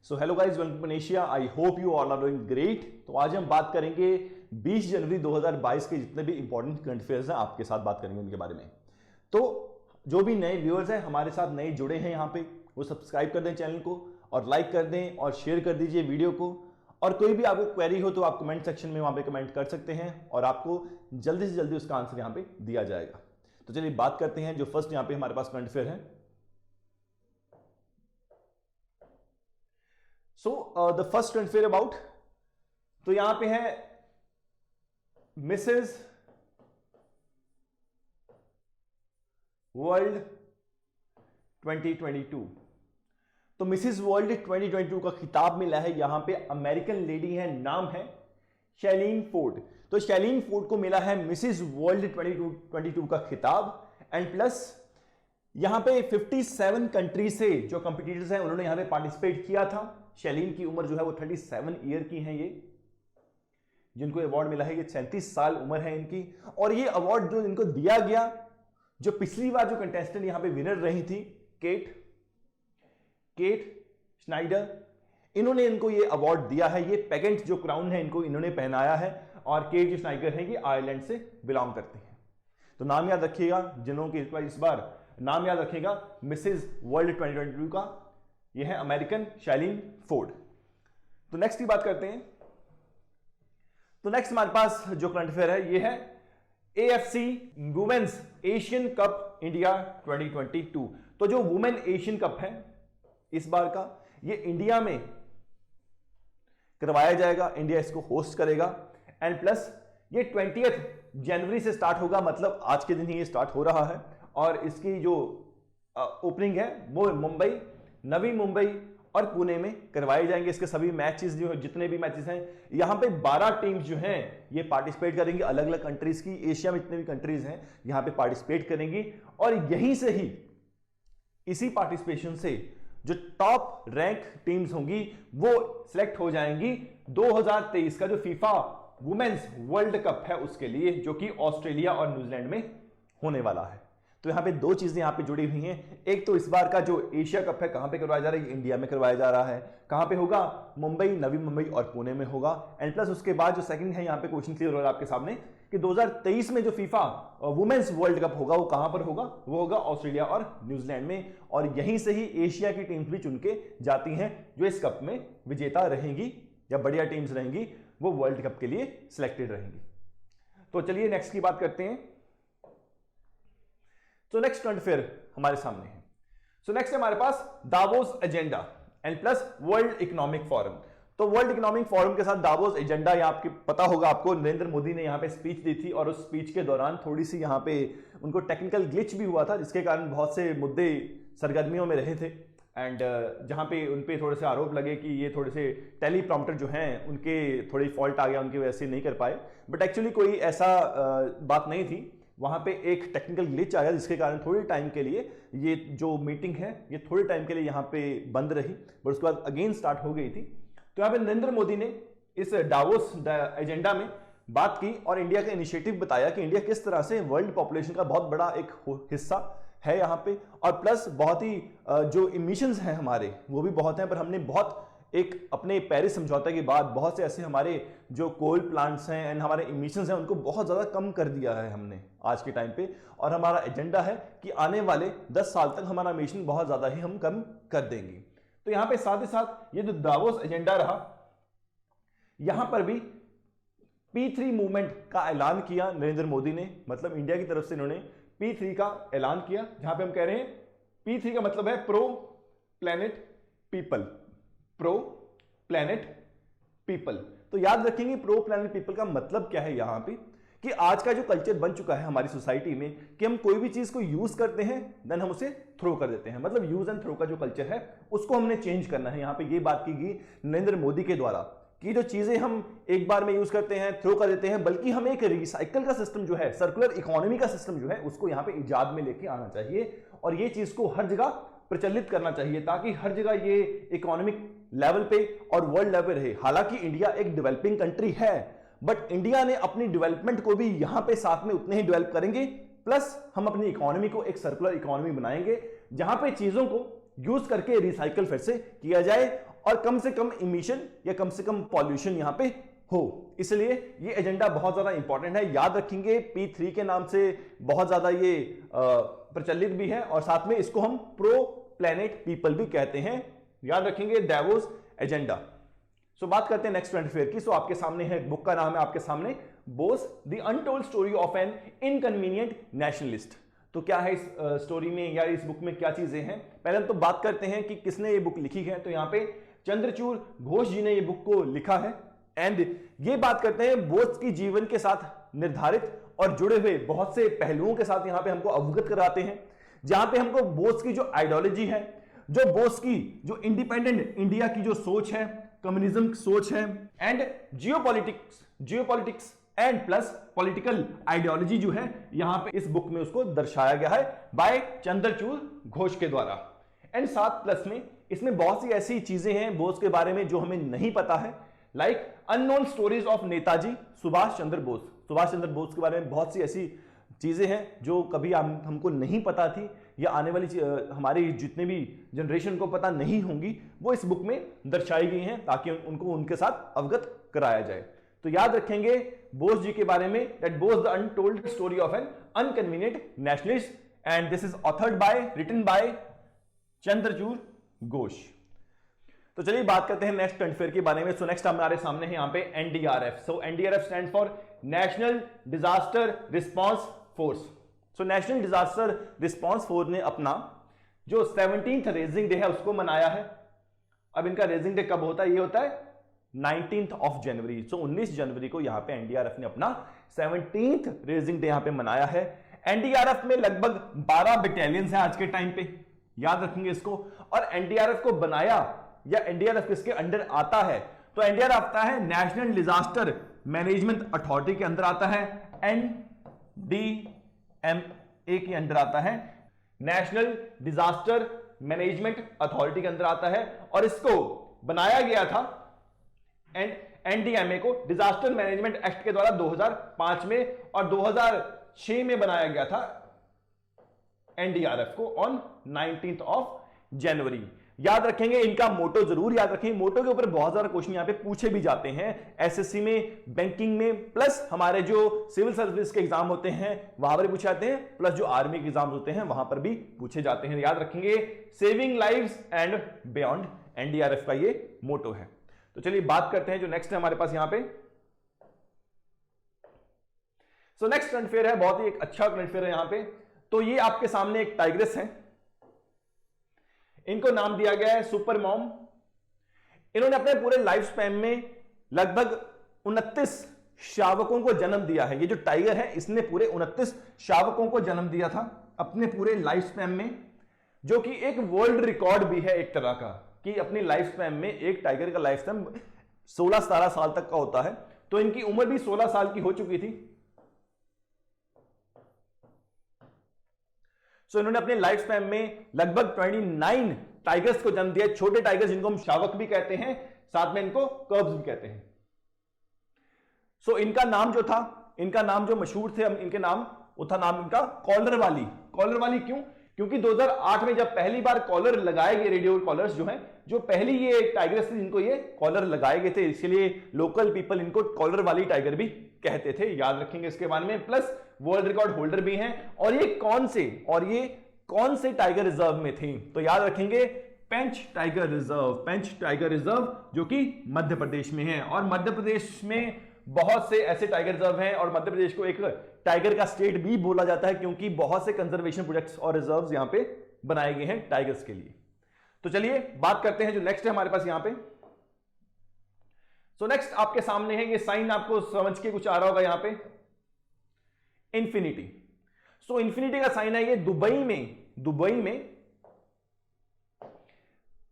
So hello guys, welcome to Asia. I hope you all are doing great. तो आज हम बात करेंगे 20 जनवरी 2022 के जितने भी इंपॉर्टेंट करंट अफेयर्स हैं, आपके साथ बात करेंगे उनके बारे में। तो जो भी नए व्यूअर्स हैं हमारे साथ नए जुड़े हैं यहाँ पे, वो सब्सक्राइब कर दें चैनल को और लाइक कर दें और शेयर कर दीजिए वीडियो को। और कोई भी आपको क्वेरी हो तो आप कमेंट सेक्शन में वहां पे कमेंट कर सकते हैं और आपको जल्दी से जल्दी उसका आंसर यहाँ पे दिया जाएगा। तो चलिए बात करते हैं। जो फर्स्ट यहाँ पे हमारे पास करंट अफेयर है, so the first current affair about, तो यहां पे है मिसेस वर्ल्ड 2022। तो मिसेस वर्ल्ड 2022 का खिताब मिला है यहां पे अमेरिकन लेडी है, नाम है शैलीन फोर्ड। तो शैलीन फोर्ड को मिला है मिसेस वर्ल्ड 2022 का खिताब। एंड प्लस यहां पे 57 कंट्री से जो कंपटीटर्स हैं उन्होंने यहां पे पार्टिसिपेट किया था। शैलीन की उम्र जो है वो 37 ईयर की है। ये जिनको अवार्ड मिला है ये 37 साल उम्र है इनकी। और ये अवार्ड जो इनको दिया गया, जो पिछली बार जो कंटेस्टेंट यहां पे विनर रही थी केट स्नाइडर, इन्होंने इनको ये अवार्ड दिया है। ये पेगेंट जो क्राउन है इनको इन्होंने पहनाया है। और केट जो स्नाइडर है ये आयरलैंड से बिलोंग करते हैं। तो नाम याद रखिएगा, जिन्हों के इस बार नाम याद रखिएगा मिसेस वर्ल्ड 2022 का, यह है अमेरिकन शैलीन फोर्ड। तो नेक्स्ट की बात करते हैं। तो नेक्स्ट हमारे पास जो करंट अफेयर है ये है AFC women's Asian cup India 2022। तो जो वुमेन एशियन कप है इस बार का, ये इंडिया में करवाया जाएगा, इंडिया इसको होस्ट करेगा। एंड प्लस ये 20 जनवरी से स्टार्ट होगा, मतलब आज के दिन ही ये स्टार्ट हो रहा है। और इसकी जो ओपनिंग है वो मुंबई, नवी मुंबई और पुणे में करवाए जाएंगे। इसके सभी मैचेस जो जितने भी मैचेस हैं, यहां पे 12 टीम्स जो हैं ये पार्टिसिपेट करेंगी, अलग अलग कंट्रीज की। एशिया में जितने भी कंट्रीज हैं यहां पे पार्टिसिपेट करेंगी। और यहीं से ही, इसी पार्टिसिपेशन से जो टॉप रैंक टीम्स होंगी वो सिलेक्ट हो जाएंगी 2023 का जो फीफा वुमेन्स वर्ल्ड कप है उसके लिए, जो कि ऑस्ट्रेलिया और न्यूजीलैंड में होने वाला है। तो यहां पे दो चीजें यहां पे जुड़ी हुई हैं। एक तो इस बार का जो एशिया कप है कहां पे करवाया जा रहा है, इंडिया में करवाया जा रहा है। कहां पे होगा? मुंबई, नवी मुंबई और पुणे में होगा। एंड प्लस उसके बाद जो सेकंड है, यहां पे क्वेश्चन क्लियर हो रहा है आपके सामने कि 2023 में जो फीफा वुमेन्स वर्ल्ड कप होगा वो कहां पर होगा? वो होगा ऑस्ट्रेलिया और न्यूजीलैंड में। और यहीं से ही एशिया की टीम्स भी चुन के जाती हैं जो इस कप में विजेता रहेंगी, या बढ़िया टीम्स रहेंगी वो वर्ल्ड कप के लिए सिलेक्टेड रहेंगी। तो चलिए नेक्स्ट की बात करते हैं। तो नेक्स्ट करंट अफेयर हमारे सामने है। सो नेक्स्ट है हमारे पास Davos agenda and plus World Economic Forum. तो वर्ल्ड इकोनॉमिक फोरम के साथ दावोस एजेंडा, यहां आपको पता होगा, आपको नरेंद्र मोदी ने यहां पे स्पीच दी थी और उस स्पीच के दौरान थोड़ी सी यहां पे उनको टेक्निकल ग्लिच भी हुआ था, जिसके कारण बहुत से मुद्दे सरगर्मियों में रहे थे। एंड जहां पे उन पे थोड़े से आरोप लगे कि ये थोड़े से टेलीप्रॉम्प्टर जो हैं उनके थोड़ी फॉल्ट आ गया, उनकी वजह से नहीं कर पाए। बट एक्चुअली कोई ऐसा बात नहीं थी। वहां पे एक टेक्निकल ग्लिच आया जिसके कारण थोड़ी टाइम के लिए ये जो मीटिंग है ये थोड़ी टाइम के लिए यहां पे बंद रही, बट उसके बाद अगेन स्टार्ट हो गई थी। तो यहां पे नरेंद्र मोदी ने इस दावोस एजेंडा में बात की और इंडिया का इनिशिएटिव बताया कि इंडिया किस तरह से वर्ल्ड पॉपुलेशन का बहुत बड़ा एक हिस्सा है यहां पे। और प्लस बहुत ही जो इमिशंस हैं हमारे वो भी बहुत हैं, पर हमने बहुत एक अपने पेरिस समझौते के बाद बहुत से ऐसे हमारे जो कोल प्लांट्स हैं एंड हमारे इमिशंस हैं उनको बहुत ज्यादा कम कर दिया है हमने आज के टाइम पे। और हमारा एजेंडा है कि आने वाले 10 साल तक हमारा इमिशन बहुत ज्यादा ही हम कम कर देंगे। तो यहां पे साथ ही साथ ये जो दावोस एजेंडा रहा, यहां पर भी P3 मूवमेंट का ऐलान किया नरेंद्र मोदी ने, मतलब इंडिया की तरफ से इन्होंने P3 का ऐलान किया, जहां पे हम कह रहे हैं P3 का मतलब है pro planet people. Pro planet people. तो याद रखेंगे प्रो प्लेनेट पीपल का मतलब क्या है यहां पे, कि आज का जो कल्चर बन चुका है हमारी सोसाइटी में कि हम कोई भी चीज को यूज करते हैं देन हम उसे थ्रो कर देते हैं, मतलब यूज एंड थ्रो का जो कल्चर है उसको हमने चेंज करना है। यहां पे ये बात की गई नरेंद्र मोदी के द्वारा कि जो चीजें हम एक बार में यूज करते हैं, थ्रो कर देते हैं, बल्कि हमें एक रिसाइकल का सिस्टम जो है, सर्कुलर इकोनॉमी का सिस्टम जो है उसको यहां पे इजाद में लेके आना चाहिए। और ये चीज को हर जगह प्रचलित करना चाहिए ताकि हर जगह ये इकोनॉमिक लेवल पे और वर्ल्ड लेवल पे रहे। हालांकि इंडिया एक डेवलपिंग कंट्री है, बट इंडिया ने अपनी डेवलपमेंट को भी यहां पे साथ में उतने ही डेवलप करेंगे, प्लस हम अपनी इकोनॉमी को एक सर्कुलर इकोनॉमी बनाएंगे जहां पे चीजों को यूज करके रिसाइकल फिर से किया जाए और कम से कम इमिशन या कम से कम पॉल्यूशन यहां पे हो। इसलिए ये एजेंडा बहुत ज्यादा इंपॉर्टेंट है, याद रखेंगे। P3 के नाम से बहुत ज्यादा ये प्रचलित भी है और साथ में इसको हम प्रो प्लैनेट पीपल भी कहते हैं, याद रखेंगे दावोस एजेंडा। सो बात करते हैं नेक्स्ट करंट अफेयर की। सो आपके सामने है, बुक का नाम है आपके सामने, Bose the untold story of an inconvenient nationalist. तो क्या है इस स्टोरी में या इस बुक में क्या चीजें हैं, पहले हम तो बात करते हैं कि किसने ये बुक लिखी है। तो यहाँ पे चंद्रचूड़ घोष जी ने ये बुक को लिखा है एंड ये बात करते हैं बोस की जीवन के साथ निर्धारित और जुड़े हुए बहुत से पहलुओं के साथ यहाँ पे हमको अवगत कराते हैं, जहां पे हमको बोस की जो आइडियोलॉजी है, जो बोस की जो इंडिपेंडेंट इंडिया की जो सोच है, कम्युनिज्म की सोच है and geopolitics and plus political ideology जो है यहां पे इस बुक में उसको दर्शाया गया है बाय चंद्रचूड़ घोष के द्वारा। एंड साथ प्लस में इसमें बहुत सी ऐसी चीजें हैं बोस के बारे में जो हमें नहीं पता है, like unknown stories of Netaji Subhash Chandra Bose. Subhash Chandra Bose के बारे में बहुत सी ऐसी चीजें हैं जो कभी हमको नहीं पता थी या आने वाली हमारी जितने भी जनरेशन को पता नहीं होंगी, वो इस बुक में दर्शाई गई हैं ताकि उनको उनके साथ अवगत कराया जाए। तो याद रखेंगे बोस जी के बारे में, that Bose the untold story of an inconvenient nationalist and this is authored by, written by Chandrachur Ghosh. तो चलिए बात करते हैं नेक्स्ट करंट अफेयर के बारे में। सो नेक्स्ट हमारे सामने है यहाँ पे NDRF. So NDRF stands for national disaster response force. So national disaster response force ने अपना जो 17th रेजिंग डे है उसको मनाया है। अब इनका रेजिंग डे कब होता है? ये होता है 19th ऑफ जनवरी। सो 19 जनवरी को यहां पे एनडीआरएफ ने अपना 17th रेजिंग डे यहां पे मनाया है। एनडीआरएफ में लगभग 12 बटालियंस हैं आज के टाइम पे, याद रखेंगे इसको। और एनडीआरएफ को बनाया या एनडीआरएफ किसके अंडर आता है? तो एनडीआरएफ आता है नेशनल डिजास्टर मैनेजमेंट अथॉरिटी के अंदर आता है, एनडीएमए के अंदर आता है, नेशनल डिजास्टर मैनेजमेंट अथॉरिटी के अंदर आता है। और इसको बनाया गया था एनडीएमए को डिजास्टर मैनेजमेंट एक्ट के द्वारा 2005 में, और 2006 में बनाया गया था एनडीआरएफ को ऑन 19th ऑफ जनवरी। याद रखेंगे इनका मोटो जरूर याद रखेंगे। मोटो के ऊपर बहुत ज्यादा क्वेश्चन यहां पे पूछे भी जाते हैं, एसएससी में, बैंकिंग में, प्लस हमारे जो सिविल सर्विस के एग्जाम होते हैं वहां पर पूछे जाते हैं, प्लस जो आर्मी के एग्जाम होते हैं वहां पर भी पूछे जाते हैं। याद रखेंगे saving lives and beyond, NDRF का ये मोटो है। तो चलिए बात करते हैं जो नेक्स्ट है हमारे पास यहां पे। सो नेक्स्ट करंट अफेयर है, बहुत ही एक अच्छा करंट अफेयर है यहां पे। तो ये आपके सामने एक टाइग्रेस है, इनको नाम दिया गया है सुपर मॉम। इन्होंने अपने पूरे लाइफ स्पैन में लगभग 29 शावकों को जन्म दिया है। ये जो टाइगर है इसने पूरे 29 शावकों को जन्म दिया था अपने पूरे लाइफ स्पैन में, जो कि एक वर्ल्ड रिकॉर्ड भी है एक तरह का, कि अपनी लाइफ स्पैन में एक टाइगर का लाइफ स्पैन 16-17 साल तक का होता है। तो इनकी उम्र भी 16 साल की हो चुकी थी। सो इन्होंने अपने लाइफ स्पैन में लगभग 29 टाइगर्स को जन्म दिया। छोटे टाइगर्स जिनको हम शावक भी कहते हैं, साथ में इनको कर्ब्स भी कहते हैं। सो इनका नाम जो था, इनका नाम जो मशहूर थे इनके नाम, वो था नाम इनका कॉलर वाली। कॉलर वाली क्यों? क्योंकि 2008 में जब पहली बार कॉलर लगाए गए, रेडियो कॉलर्स जो हैं, जो पहली ये टाइगर्स थी जिनको ये कॉलर लगाए गए थे, इसलिए लोकल पीपल इनको कॉलर वाली टाइगर भी कहते थे। याद रखेंगे इसके बारे में। प्लस वर्ल्ड रिकॉर्ड होल्डर भी हैं। और ये कौन से टाइगर रिजर्व में थी? तो याद रखेंगे पेंच टाइगर रिजर्व, पेंच टाइगर रिजर्व जो कि मध्य प्रदेश में है। और मध्य प्रदेश में बहुत से ऐसे टाइगर रिजर्व हैं, और मध्य प्रदेश को एक टाइगर का स्टेट भी बोला जाता है क्योंकि बहुत से कंजर्वेशन प्रोजेक्ट्स और रिजर्व्स यहां पे बनाए गए हैं टाइगर्स के लिए। तो चलिए बात करते हैं जो नेक्स्ट है हमारे पास यहां पे। सो नेक्स्ट आपके सामने है, ये साइन आपको समझ के कुछ आ रहा होगा यहां पे, इंफिनिटी। सो इंफिनिटी का साइन है ये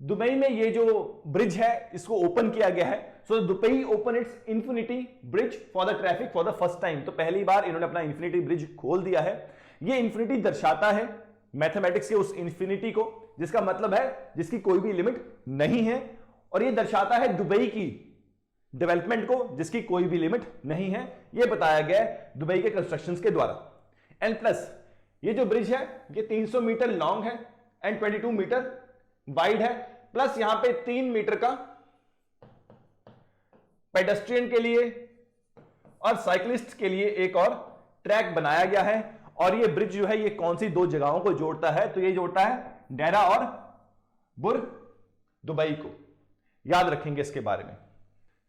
दुबई में ये जो ब्रिज है इसको ओपन किया गया है। So Dubai open it's infinity bridge for the traffic for the first time. तो पहली बार इन्होंने अपना इंफिनिटी ब्रिज खोल दिया है। ये इंफिनिटी दर्शाता है मैथमेटिक्स के उस इंफिनिटी को, जिसका मतलब है जिसकी कोई भी लिमिट नहीं है, और ये दर्शाता है दुबई की डेवलपमेंट को जिसकी कोई भी लिमिट नहीं है। ये बताया गया है दुबई के कंस्ट्रक्शंस के द्वारा। एंड प्लस ये जो ब्रिज है ये 300 मीटर लॉन्ग है एंड 22 मीटर वाइड है। प्लस यहां पे 3 मीटर का पेडेस्ट्रियन के लिए और साइक्लिस्ट के लिए एक और ट्रैक बनाया गया है। और ये ब्रिज जो है ये कौन सी दो जगहों को जोड़ता है, तो ये जोड़ता है डेरा और बुर दुबई को, याद रखेंगे इसके बारे में।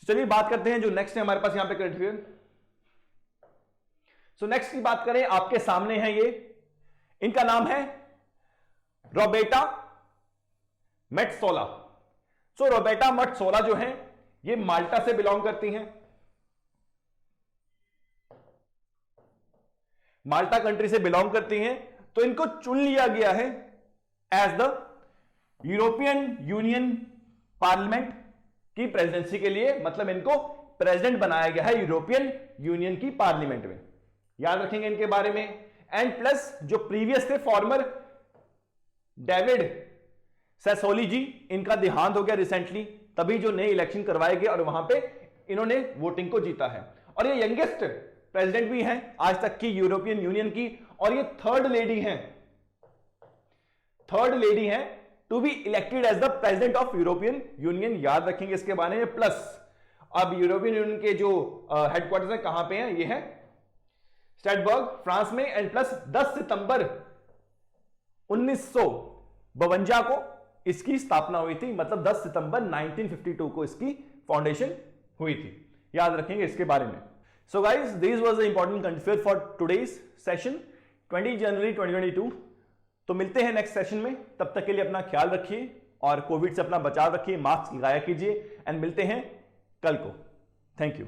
चलिए बात करते हैं जो नेक्स्ट है हमारे पास यहां पे करंट अफेयर। सो नेक्स्ट की बात करें, आपके सामने है ये, इनका नाम है रोबेटा मेट्सोला। सो रोबेटा मेट्सोला जो है ये माल्टा से बिलोंग करती हैं, माल्टा कंट्री से बिलोंग करती हैं। तो इनको चुन लिया गया है as the European Union parliament की प्रेसिडेंसी के लिए, मतलब इनको प्रेसिडेंट बनाया गया है यूरोपियन यूनियन की पार्लियामेंट में, याद रखेंगे इनके बारे में। एंड प्लस जो प्रीवियस थे फॉर्मर डेविड सैसोली जी, इनका देहांत हो गया रिसेंटली, तभी जो नए इलेक्शन करवाए गए और वहां पे इन्होंने वोटिंग को जीता है। और ये यंगेस्ट प्रेसिडेंट भी हैं आज तक की यूरोपियन यूनियन की, और ये थर्ड लेडी हैं to be elected as the president of European Union, याद रखेंगे इसके बारे में। प्लस अब यूरोपियन यूनियन के जो हेडक्वार्टर्स हैं कहां पे हैं, ये है स्ट्रैसबर्ग फ्रांस में। एंड प्लस 10 सितंबर 1952 को इसकी स्थापना हुई थी, मतलब 10 सितंबर 1952 को इसकी फाउंडेशन हुई थी, याद रखेंगे इसके बारे में। So guys, this was the important current affair for today's session 20 जनवरी 2022। तो मिलते हैं नेक्स्ट सेशन में, तब तक के लिए अपना ख्याल रखिए और कोविड से अपना बचाव रखिए, मास्क लगाया कीजिए, एंड मिलते हैं कल को। Thank you.